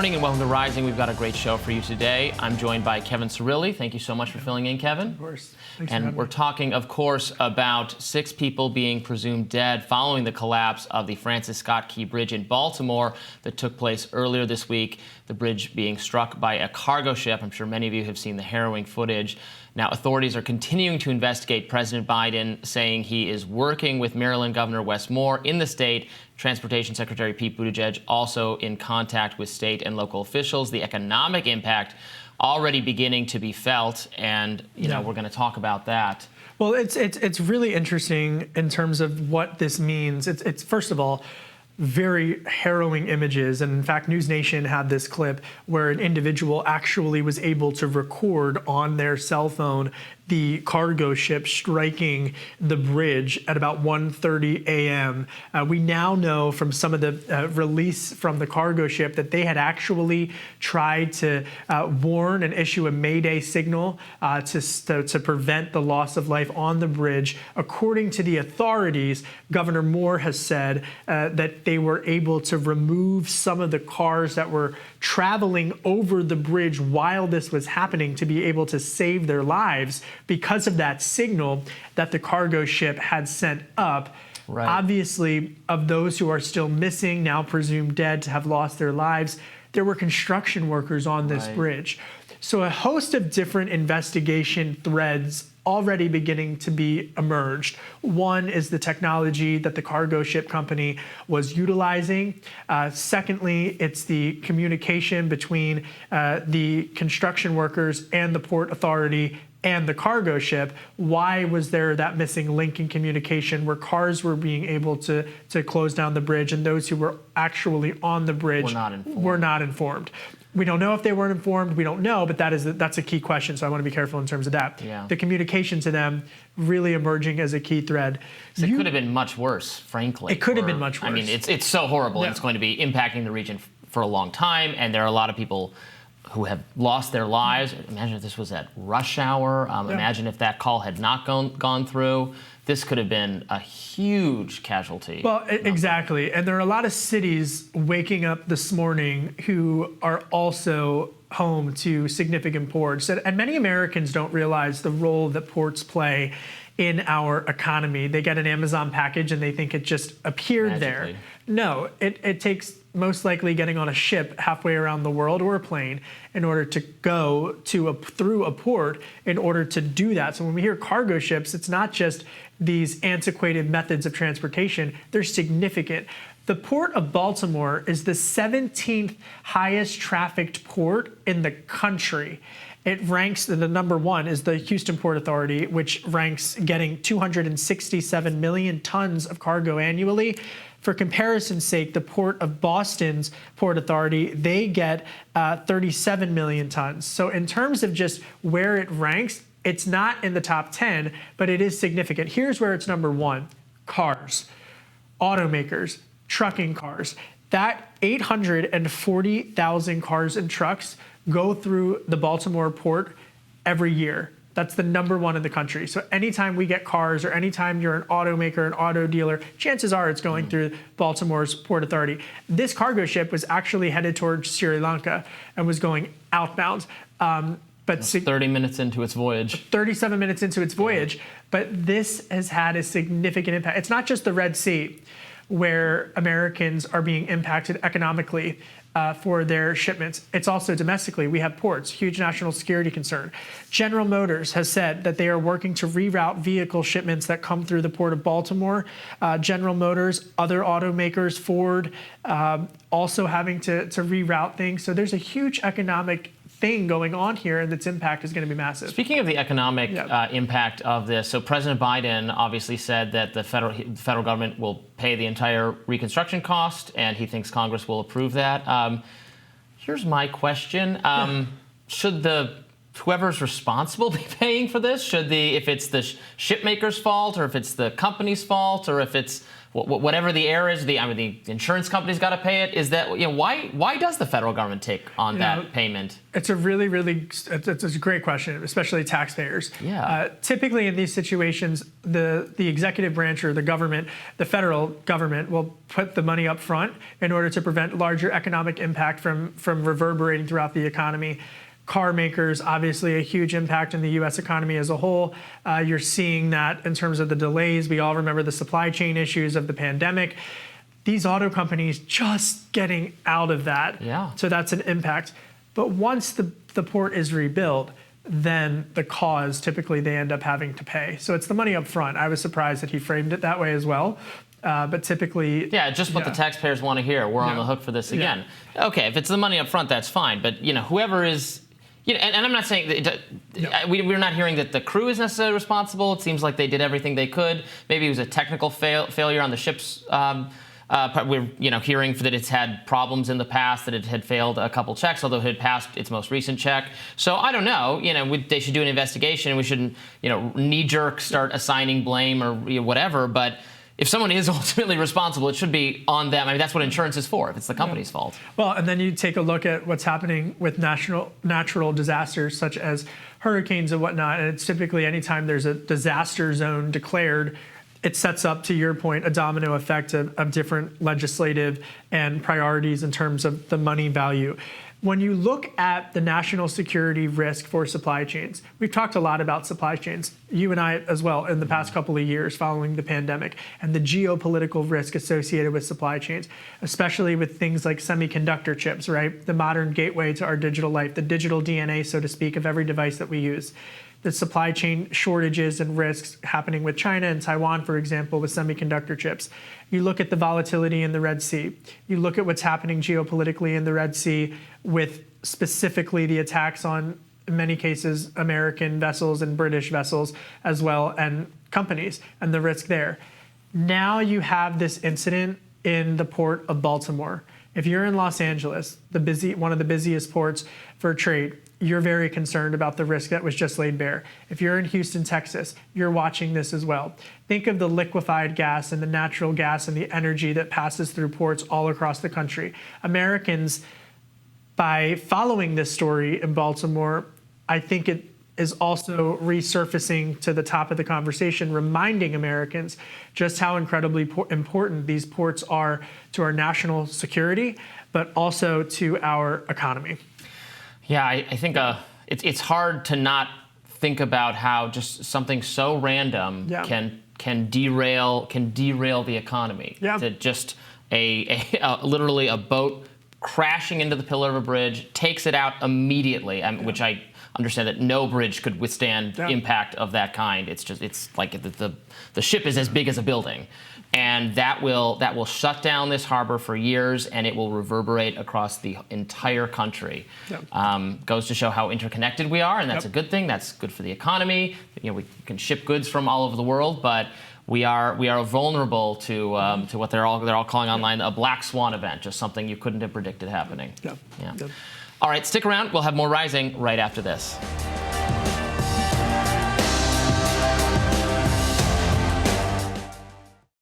morning and welcome to Rising. We've got a great show for you today. I'm joined by Kevin Cirilli. Thank you so much for filling in, Kevin. Of course. Thanks and we're talking, of course, about 6 people being presumed dead following the collapse of the Francis Scott Key Bridge in Baltimore that took place earlier this week. The bridge being struck by a cargo ship. I'm sure many of you have seen the harrowing footage. Now, authorities are continuing to investigate President Biden, saying he is working with Maryland Governor Wes Moore in the state. Transportation Secretary Pete Buttigieg also in contact with state and local officials. The economic impact already beginning to be felt, and you know we're going to talk about that. Well, it's really interesting in terms of what this means. It's first of all very harrowing images, and in fact, News Nation had this clip where an individual actually was able to record on their cell phone the cargo ship striking the bridge at about 1:30 a.m. We now know from some of the release from the cargo ship that they had actually tried to warn and issue a Mayday signal to prevent the loss of life on the bridge. According to the authorities, Governor Moore has said that they were able to remove some of the cars that were traveling over the bridge while this was happening to be able to save their lives because of that signal that the cargo ship had sent up. Right. Obviously, of those who are still missing, now presumed dead to have lost their lives, there were construction workers on this bridge. So a host of different investigation threads already beginning to be emerged. One is the technology that the cargo ship company was utilizing. Secondly, it's the communication between the construction workers and the Port Authority and the cargo ship. Why was there that missing link in communication where cars were being able to close down the bridge and those who were actually on the bridge were not informed? We don't know if they weren't informed. We don't know, but that's a key question. So I want to be careful in terms of that. Yeah. The communication to them really emerging as a key thread. So it could have been much worse, frankly. It could have been much worse. I mean, it's so horrible. And it's going to be impacting the region for a long time. And there are a lot of people who have lost their lives. Imagine if this was at rush hour. Imagine if that call had not gone through. This could have been a huge casualty. Well, exactly. And there are a lot of cities waking up this morning who are also home to significant ports. And many Americans don't realize the role that ports play in our economy. They get an Amazon package and they think it just appeared there. No, it takes most likely getting on a ship halfway around the world or a plane in order to go through a port in order to do that. So when we hear cargo ships, it's not just these antiquated methods of transportation, they're significant. The Port of Baltimore is the 17th highest trafficked port in the country. It ranks, the number one is the Houston Port Authority, which ranks getting 267 million tons of cargo annually. For comparison's sake, the Port of Boston's Port Authority, they get 37 million tons. So in terms of just where it ranks, it's not in the top 10, but it is significant. Here's where it's number one: cars, automakers, trucking cars. That 840,000 cars and trucks go through the Baltimore port every year. That's the number one in the country. So anytime we get cars or anytime you're an automaker, an auto dealer, chances are it's going through Baltimore's Port Authority. This cargo ship was actually headed towards Sri Lanka and was going outbound. But 30 minutes into its voyage. 37 minutes into its voyage. But this has had a significant impact. It's not just the Red Sea where Americans are being impacted economically for their shipments. It's also domestically. We have ports, huge national security concern. General Motors has said that they are working to reroute vehicle shipments that come through the Port of Baltimore. General Motors, other automakers, Ford, also having to reroute things. So there's a huge economic thing going on here, and its impact is going to be massive. Speaking of the economic impact of this, so President Biden obviously said that the federal government will pay the entire reconstruction cost, and he thinks Congress will approve that. Here's my question: should whoever's responsible be paying for this? If it's the shipmaker's fault, or if it's the company's fault, or if it's whatever the error is, the insurance company's got to pay it. Is that why does the federal government take on that payment? It's a it's a great question, especially taxpayers. Yeah. Typically in these situations, the executive branch or the government, the federal government, will put the money up front in order to prevent larger economic impact from reverberating throughout the economy. Car makers, obviously a huge impact in the U.S. economy as a whole. You're seeing that in terms of the delays. We all remember the supply chain issues of the pandemic. These auto companies just getting out of that. Yeah. So that's an impact. But once the port is rebuilt, then the cause, typically they end up having to pay. So it's the money up front. I was surprised that he framed it that way as well. But typically... Yeah, just what the taxpayers want to hear. We're on the hook for this again. Yeah. Okay, if it's the money up front, that's fine. But, whoever is... and I'm not saying that we're not hearing that the crew is necessarily responsible. It seems like they did everything they could. Maybe it was a technical failure on the ship's we're hearing that it's had problems in the past, that it had failed a couple checks, although it had passed its most recent check. So I don't know. They should do an investigation, and we shouldn't knee-jerk start assigning blame or whatever. But if someone is ultimately responsible, it should be on them. I mean, that's what insurance is for, if it's the company's fault. Well, and then you take a look at what's happening with natural disasters such as hurricanes and whatnot, and it's typically anytime there's a disaster zone declared, it sets up, to your point, a domino effect of different legislative and priorities in terms of the money value. When you look at the national security risk for supply chains, we've talked a lot about supply chains, you and I as well, in the past couple of years following the pandemic, and the geopolitical risk associated with supply chains, especially with things like semiconductor chips, right? The modern gateway to our digital life, the digital DNA, so to speak, of every device that we use. The supply chain shortages and risks happening with China and Taiwan, for example, with semiconductor chips. You look at the volatility in the Red Sea. You look at what's happening geopolitically in the Red Sea with specifically the attacks on, in many cases, American vessels and British vessels as well, and companies, and the risk there. Now you have this incident in the port of Baltimore. If you're in Los Angeles, one of the busiest ports for trade, you're very concerned about the risk that was just laid bare. If you're in Houston, Texas, you're watching this as well. Think of the liquefied gas and the natural gas and the energy that passes through ports all across the country. Americans, by following this story in Baltimore, I think it is also resurfacing to the top of the conversation, reminding Americans just how incredibly important these ports are to our national security, but also to our economy. Yeah, I think it's hard to not think about how just something so random can derail the economy. Yeah. That just literally a boat crashing into the pillar of a bridge takes it out immediately, which I understand that no bridge could withstand impact of that kind. It's like the ship is as big as a building. And that will shut down this harbor for years, and it will reverberate across the entire country. Yep. Goes to show how interconnected we are, and that's a good thing. That's good for the economy. We can ship goods from all over the world, but we are vulnerable to what they're all calling online a black swan event, just something you couldn't have predicted happening. Yep. Yeah. Yep. All right, stick around. We'll have more Rising right after this.